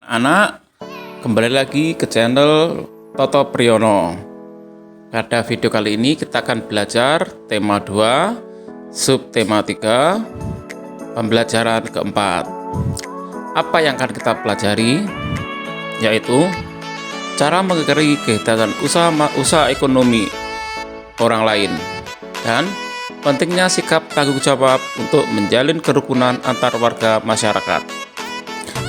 Anak, kembali lagi ke channel Toto Priyono. Pada video kali ini kita akan belajar tema 2, subtema 3, pembelajaran keempat. Apa yang akan kita pelajari? Yaitu cara menghargai kegiatan usaha ekonomi orang lain dan pentingnya sikap tanggung jawab untuk menjalin kerukunan antar warga masyarakat.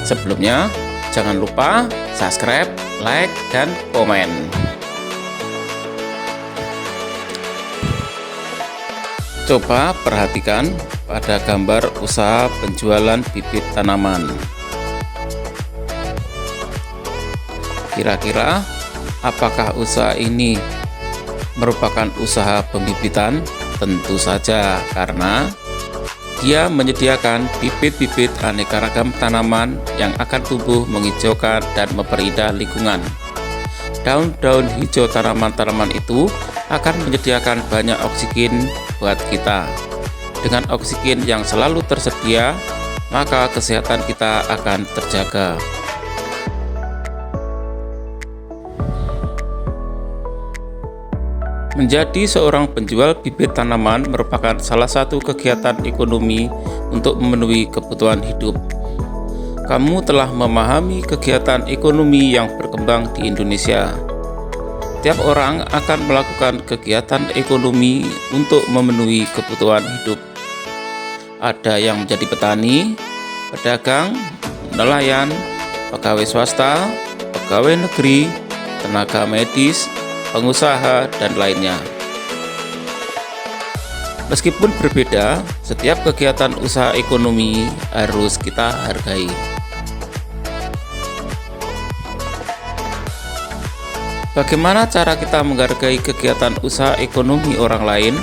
Sebelumnya, jangan lupa subscribe, like, dan komen. Coba perhatikan pada gambar usaha penjualan bibit tanaman. Kira-kira apakah usaha ini merupakan usaha pembibitan? Tentu saja, karena dia menyediakan bibit-bibit aneka ragam tanaman yang akan tumbuh menghijaukan dan memperindah lingkungan. Daun-daun hijau tanaman-tanaman itu akan menyediakan banyak oksigen buat kita. Dengan oksigen yang selalu tersedia, maka kesehatan kita akan terjaga. Menjadi seorang penjual bibit tanaman merupakan salah satu kegiatan ekonomi untuk memenuhi kebutuhan hidup. Kamu telah memahami kegiatan ekonomi yang berkembang di Indonesia. Tiap orang akan melakukan kegiatan ekonomi untuk memenuhi kebutuhan hidup. Ada yang menjadi petani, pedagang, nelayan, pegawai swasta, pegawai negeri, tenaga medis, pengusaha, dan lainnya. Meskipun berbeda, setiap kegiatan usaha ekonomi harus kita hargai. Bagaimana cara kita menghargai kegiatan usaha ekonomi orang lain?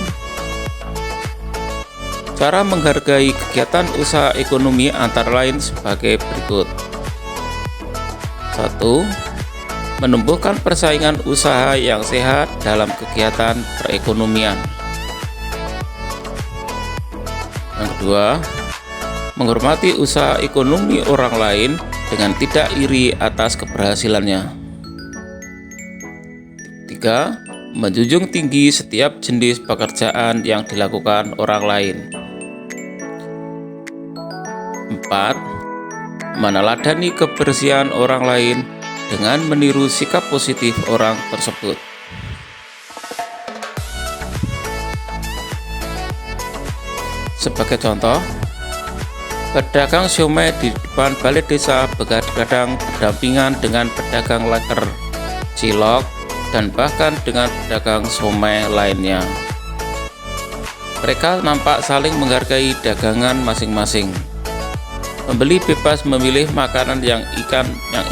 Cara menghargai kegiatan usaha ekonomi antara lain sebagai berikut. 1. Menumbuhkan persaingan usaha yang sehat dalam kegiatan perekonomian. Yang kedua, menghormati usaha ekonomi orang lain dengan tidak iri atas keberhasilannya. 3. Menjunjung tinggi setiap jenis pekerjaan yang dilakukan orang lain. 4. Meneladani kebersihan orang lain dengan meniru sikap positif orang tersebut. Sebagai contoh, pedagang siomay di depan balai desa begadang berdampingan dengan pedagang leker, cilok, dan bahkan dengan pedagang siomay lainnya. Mereka nampak saling menghargai dagangan masing-masing. Pembeli bebas memilih makanan yang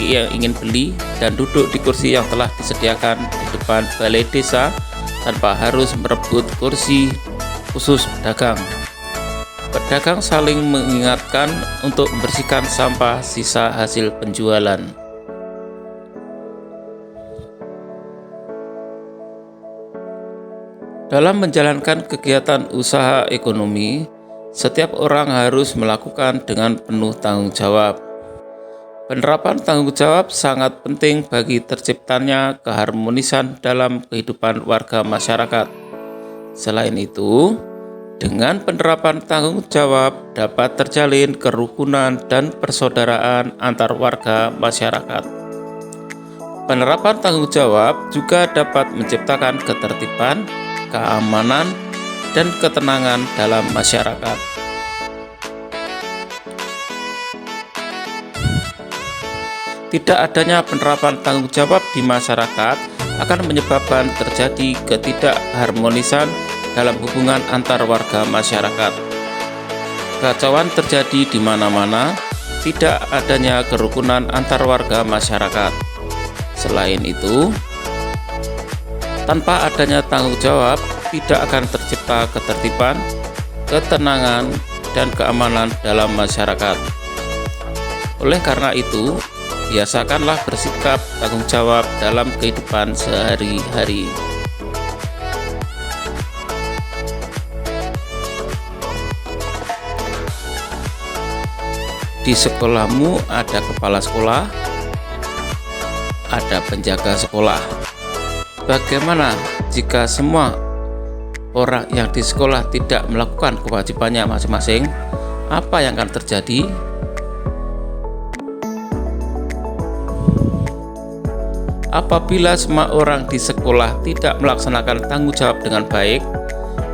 ia ingin beli dan duduk di kursi yang telah disediakan di depan balai desa tanpa harus merebut kursi khusus pedagang. Pedagang saling mengingatkan untuk membersihkan sampah sisa hasil penjualan. Dalam menjalankan kegiatan usaha ekonomi, setiap orang harus melakukan dengan penuh tanggung jawab. Penerapan tanggung jawab sangat penting bagi terciptanya keharmonisan dalam kehidupan warga masyarakat. Selain itu, dengan penerapan tanggung jawab dapat terjalin kerukunan dan persaudaraan antar warga masyarakat. Penerapan tanggung jawab juga dapat menciptakan ketertiban, keamanan, dan ketenangan dalam masyarakat. Tidak adanya penerapan tanggung jawab di masyarakat akan menyebabkan terjadi ketidakharmonisan dalam hubungan antar warga masyarakat. Kekacauan terjadi di mana-mana, tidak adanya kerukunan antar warga masyarakat. Selain itu, Tanpa adanya tanggung jawab, tidak akan tercipta ketertiban, ketenangan, dan keamanan dalam masyarakat. Oleh karena itu, biasakanlah bersikap tanggung jawab dalam kehidupan sehari-hari. Di sekolahmu ada kepala sekolah, ada penjaga sekolah. Bagaimana jika semua orang yang di sekolah tidak melakukan kewajibannya masing-masing? Apa yang akan terjadi? Apabila semua orang di sekolah tidak melaksanakan tanggung jawab dengan baik,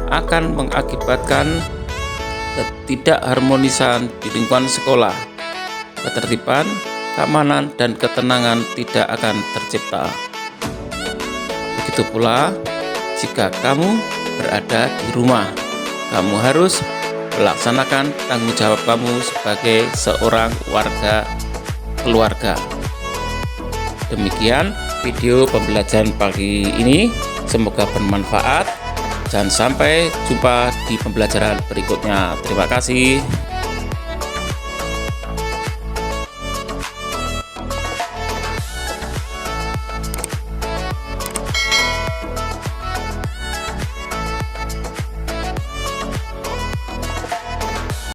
akan mengakibatkan ketidakharmonisan di lingkungan sekolah. Ketertiban, keamanan, dan ketenangan tidak akan tercipta. Begitu pula, jika kamu berada di rumah, kamu harus melaksanakan tanggung jawab kamu sebagai seorang warga keluarga. Demikian video pembelajaran pagi ini, semoga bermanfaat dan sampai jumpa di pembelajaran berikutnya. Terima kasih.